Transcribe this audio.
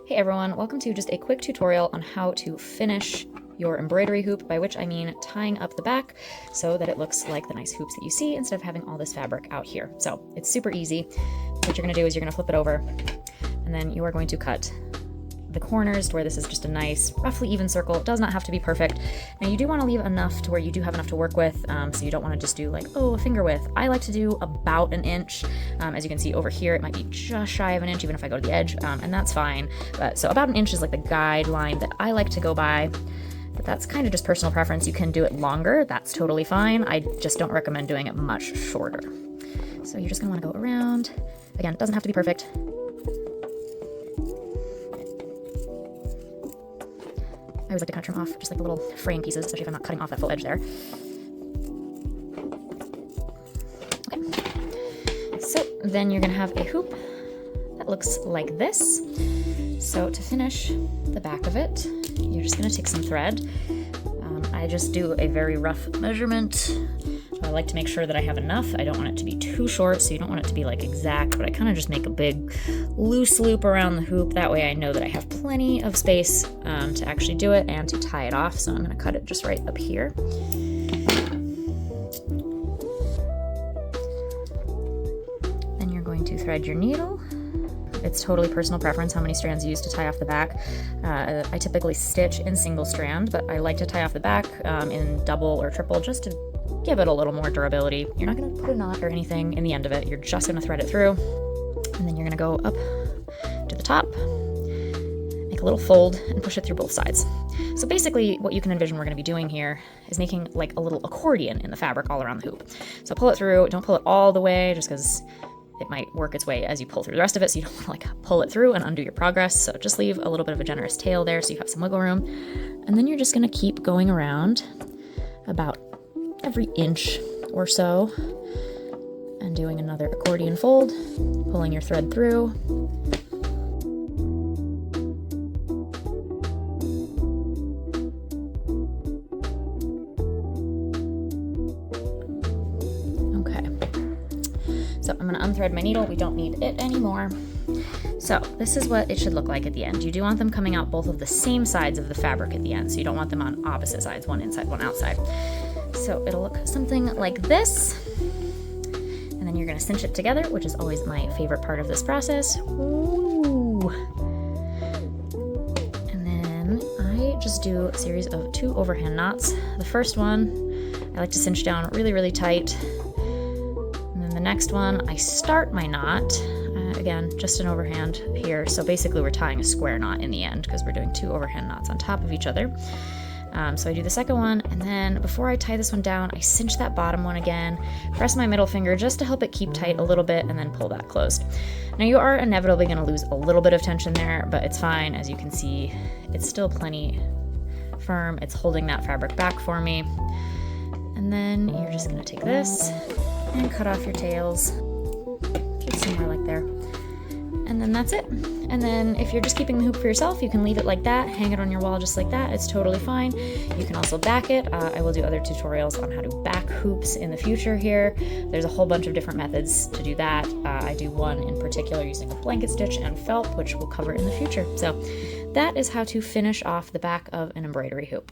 Hey everyone, welcome to just a quick tutorial on how to finish your embroidery hoop, by which I mean tying up the back so that it looks like the nice hoops that you see instead of having all this fabric out here. So it's super easy. What you're going to do is you're going to flip it over and then you are going to cut the corners to where this is just a nice, roughly even circle. It does not have to be perfect. Now you do want to leave enough to where you do have enough to work with, so you don't want to just do like, oh, a finger width. I like to do about an inch. As you can see over here, it might be just shy of an inch, even if I go to the edge, and that's fine. But so about an inch is like the guideline that I like to go by. But that's kind of just personal preference. You can do it longer, that's totally fine. I just don't recommend doing it much shorter. So you're just gonna wanna go around. Again, it doesn't have to be perfect. I always like to kind of trim off just like the little fraying pieces, especially if I'm not cutting off that full edge there. Okay. So then you're gonna have a hoop that looks like this. So to finish the back of it, you're just gonna take some thread. I just do a very rough measurement. I like to make sure that I have enough. I don't want it to be too short, so you don't want it to be like exact, but I kind of just make a big loose loop around the hoop. That way I know that I have plenty of space to actually do it and to tie it off. So I'm gonna cut it just right up here. Then you're going to thread your needle. It's totally personal preference how many strands you use to tie off the back. I typically stitch in single strand, but I like to tie off the back in double or triple just to give it a little more durability. You're not going to put a knot or anything in the end of it. You're just going to thread it through, and then you're going to go up to the top, make a little fold, and push it through both sides. So basically what you can envision we're going to be doing here is making like a little accordion in the fabric all around the hoop. So pull it through. Don't pull it all the way just because it might work its way as you pull through the rest of it, so you don't want to like pull it through and undo your progress. So just leave a little bit of a generous tail there so you have some wiggle room. And then you're just going to keep going around about every inch or so and doing another accordion fold, pulling your thread through. So I'm going to unthread my needle. We don't need it anymore. So this is what it should look like at the end. You do want them coming out both of the same sides of the fabric at the end. So you don't want them on opposite sides, one inside, one outside. So it'll look something like this. And then you're going to cinch it together, which is always my favorite part of this process. Ooh. And then I just do a series of 2 overhand knots. The first one, I like to cinch down really, really tight. The next one, I start my knot, again, just an overhand here. So basically we're tying a square knot in the end because we're doing 2 overhand knots on top of each other. So I do the second one, and then before I tie this one down, I cinch that bottom one again, press my middle finger just to help it keep tight a little bit, and then pull that closed. Now you are inevitably going to lose a little bit of tension there, but it's fine. As you can see, it's still plenty firm. It's holding that fabric back for me. And then you're just going to take this and cut off your tails, just somewhere like there. And then that's it. And then if you're just keeping the hoop for yourself, you can leave it like that, hang it on your wall just like that. It's totally fine. You can also back it. I will do other tutorials on how to back hoops in the future here. There's a whole bunch of different methods to do that. I do one in particular using a blanket stitch and felt, which we'll cover in the future. So that is how to finish off the back of an embroidery hoop.